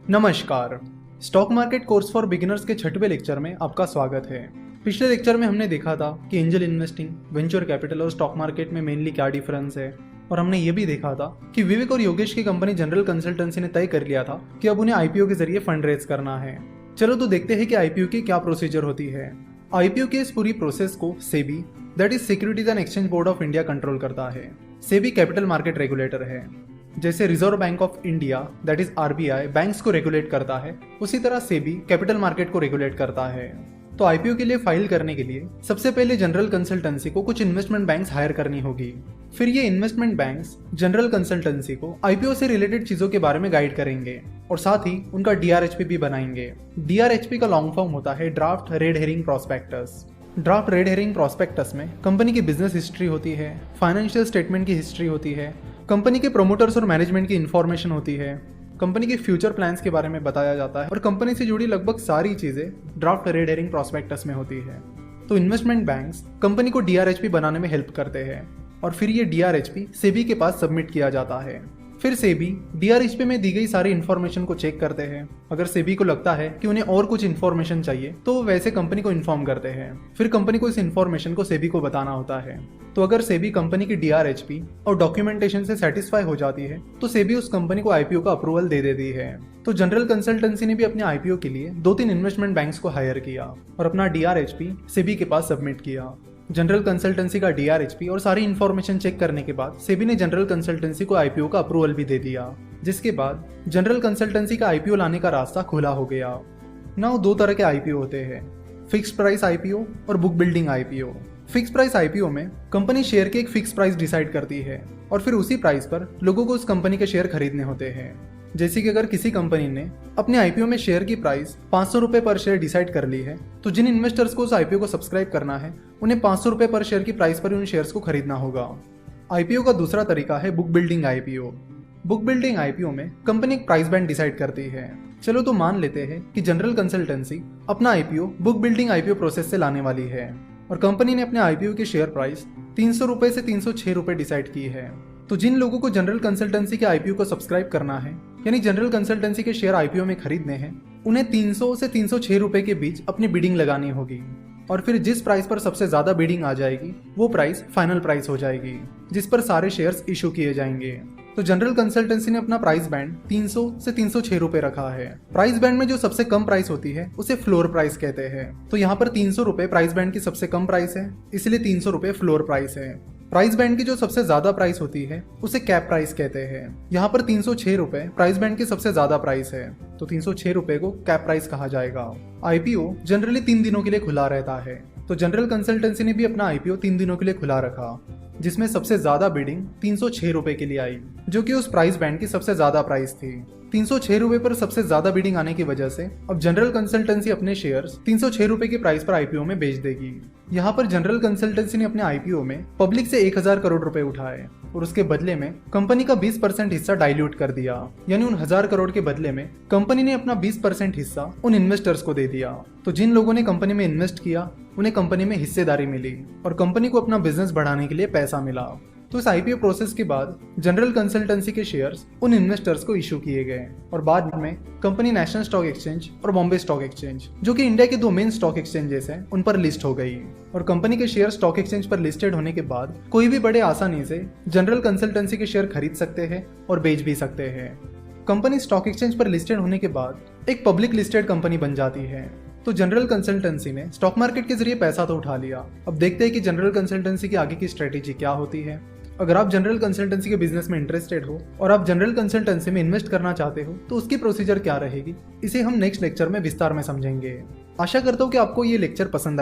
नमस्कार। Stock market course for beginners के 6वें lecture में आपका स्वागत है। पिछले लेक्चर में हमने देखा था कि एंजल इन्वेस्टिंग, वेंचर कैपिटल और स्टॉक मार्केट में मेनली क्या डिफरेंस है, और हमने ये भी देखा था कि विवेक और योगेश की कंपनी जनरल कंसल्टेंसी ने तय कर लिया था कि अब उन्हें आईपीओ के जरिए फंड रेज करना है। चलो तो देखते हैं कि आईपीओ की क्या प्रोसीजर होती है। आईपीओ की इस पूरी प्रोसेस को SEBI, that is securities and exchange board of India, control करता है। सेबी कैपिटल मार्केट रेगुलेटर है। जैसे reserve bank of India, that is RBI, banks को रेगुलेट करता है, उसी तरह सेबी कैपिटल मार्केट को रेगुलेट करता है। तो आईपीओ के लिए फाइल करने के लिए सबसे पहले जनरल कंसल्टेंसी को कुछ इन्वेस्टमेंट बैंक्स हायर करनी होगी। फिर ये इन्वेस्टमेंट बैंक्स जनरल कंसल्टेंसी को आईपीओ से रिलेटेड चीजों के बारे में गाइड करेंगे और साथ ही उनका डीआरएचपी भी बनाएंगे। डीआरएचपी का लॉन्ग फॉर्म होता है draft red herring prospectus. Draft red herring prospectus में कंपनी की बिजनेस हिस्ट्री होती है, फाइनेंशियल स्टेटमेंट की हिस्ट्री होती है, कंपनी के प्रोमोटर्स और मैनेजमेंट की इंफॉर्मेशन होती है, कंपनी के फ्यूचर प्लान्स के बारे में बताया जाता है और कंपनी से जुड़ी लगभग सारी चीजें ड्राफ्ट रेड हेरिंग प्रोस्पेक्टस में होती है। तो इन्वेस्टमेंट बैंक्स कंपनी को डीआरएचपी बनाने में हेल्प करते हैं और फिर ये डीआरएचपी सेबी के पास सबमिट किया जाता है। फिर सेबी डीआरएचपी में दी गई सारी इन्फॉर्मेशन को चेक करते हैं। अगर सेबी को लगता है कि उन्हें और कुछ इन्फॉर्मेशन चाहिए तो वो वैसे कंपनी को इन्फॉर्म करते हैं। फिर कंपनी को इस इन्फॉर्मेशन को सेबी को बताना होता है। तो अगर सेबी कंपनी की डीआरएचपी और डॉक्यूमेंटेशन से सेटिस्फाई हो जाती है तो सेबी उस कंपनी को आईपीओ का अप्रूवल दे देती है। तो जनरल कंसल्टेंसी ने भी अपने आईपीओ के लिए 2-3 इन्वेस्टमेंट बैंक्स को हायर किया और अपना डीआरएचपी सेबी के पास सबमिट किया। जनरल कंसल्टेंसी का डीआरएचपी और सारी इन्फॉर्मेशन चेक करने के बाद सेबी ने जनरल कंसल्टेंसी को आईपीओ का अप्रूवल भी दे दिया, जिसके बाद जनरल कंसल्टेंसी का आईपीओ लाने का रास्ता खुला हो गया। नाउ 2 तरह के आईपीओ होते हैं, फिक्स्ड प्राइस आईपीओ और book building IPO. Fix price IPO में कंपनी शेयर के एक फिक्स प्राइस डिसाइड करती है और फिर उसी प्राइस पर लोगों को उस कंपनी के शेयर खरीदने होते हैं। जैसे कि अगर किसी कंपनी ने अपने आईपीओ में शेयर की प्राइस 500 रुपए पर शेयर डिसाइड कर ली है तो जिन इन्वेस्टर्स को उस आईपीओ को सब्सक्राइब करना है उन्हें 500 रुपए पर शेयर की प्राइस पर उन शेयर्स को खरीदना होगा। आईपीओ का दूसरा तरीका है book building IPO. Book building IPO में कंपनी एक प्राइस बैंड डिसाइड करती है। चलो तो मान लेते हैं कि जनरल कंसल्टेंसी अपना IPO book building IPO process से लाने वाली है और कंपनी ने अपने आईपीओ की शेयर प्राइस 300 रुपए से 306 रुपए डिसाइड की है। तो जिन लोगों को जनरल कंसल्टेंसी के आईपीओ को सब्सक्राइब करना है, यानी जनरल कंसल्टेंसी के शेयर आईपीओ में खरीदने हैं, उन्हें 300 से 306 रुपए के बीच अपनी बिडिंग लगानी होगी और फिर जिस प्राइस पर सबसे ज्यादा बिडिंग आ जाएगी वो प्राइस फाइनल प्राइस हो जाएगी जिस पर सारे शेयर्स इशू किए जाएंगे। तो जनरल कंसल्टेंसी ने अपना प्राइस बैंड 300 से 306 रुपए रखा है। प्राइस बैंड में जो सबसे कम प्राइस होती है उसे फ्लोर प्राइस कहते हैं। तो यहाँ पर 300 रुपए प्राइस बैंड की सबसे कम प्राइस है, इसलिए 300 रुपए फ्लोर प्राइस है। प्राइस बैंड की जो सबसे ज्यादा प्राइस होती है उसे कैप प्राइस कहते हैं। यहाँ पर 306 रुपए प्राइस बैंड की सबसे ज्यादा प्राइस है, तो 306 रुपए को कैप प्राइस कहा जाएगा। आईपीओ जनरली 3 दिनों के लिए खुला रहता है, तो जनरल कंसल्टेंसी ने भी अपना आईपीओ 3 दिनों के लिए खुला रखा, जिसमें सबसे ज्यादा बिडिंग 306 रुपए के लिए आई, जो कि उस प्राइस बैंड की सबसे ज्यादा प्राइस थी। 306 रुपए पर सबसे ज्यादा बिडिंग आने की वजह से अब जनरल कंसल्टेंसी अपने शेयर्स 306 रुपए के प्राइस पर आईपीओ में बेच देगी। यहाँ पर जनरल कंसल्टेंसी ने अपने आईपीओ में पब्लिक से 1000 करोड़ रुपए उठाए और उसके बदले में कंपनी का 20% हिस्सा डाइल्यूट कर दिया, यानी उन 1000 करोड़ के बदले में कंपनी ने अपना 20% हिस्सा उन इन्वेस्टर्स को दे दिया। तो जिन लोगों ने कंपनी में इन्वेस्ट किया उन्हें कंपनी में हिस्सेदारी मिली और कंपनी को अपना बिजनेस बढ़ाने के लिए पैसा मिला। तो इस आईपीओ प्रोसेस के बाद जनरल कंसल्टेंसी के शेयर्स उन इन्वेस्टर्स को इशू किए गए और बाद में कंपनी नेशनल स्टॉक एक्सचेंज और बॉम्बे स्टॉक एक्सचेंज, जो कि इंडिया के 2 मेन स्टॉक एक्सचेंजेस हैं, उन पर लिस्ट हो गई और कंपनी के शेयर स्टॉक एक्सचेंज पर लिस्टेड होने के बाद कोई भी बड़े आसानी से जनरल कंसल्टेंसी के शेयर खरीद सकते हैं और बेच भी सकते हैं। कंपनी स्टॉक एक्सचेंज पर लिस्टेड होने के बाद एक पब्लिक लिस्टेड कंपनी बन जाती है। तो जनरल कंसल्टेंसी ने स्टॉक मार्केट के जरिए पैसा तो उठा लिया। अब देखते हैं कि जनरल कंसल्टेंसी की आगे की स्ट्रेटेजी क्या होती है। अगर आप जनरल कंसल्टेंसी के बिजनेस में इंटरेस्टेड हो और आप जनरल कंसल्टेंसी में इन्वेस्ट करना चाहते हो तो उसकी प्रोसीजर क्या रहेगी, इसे हम नेक्स्ट लेक्चर में विस्तार में समझेंगे। आशा करता हूँ कि आपको ये लेक्चर पसंद आया।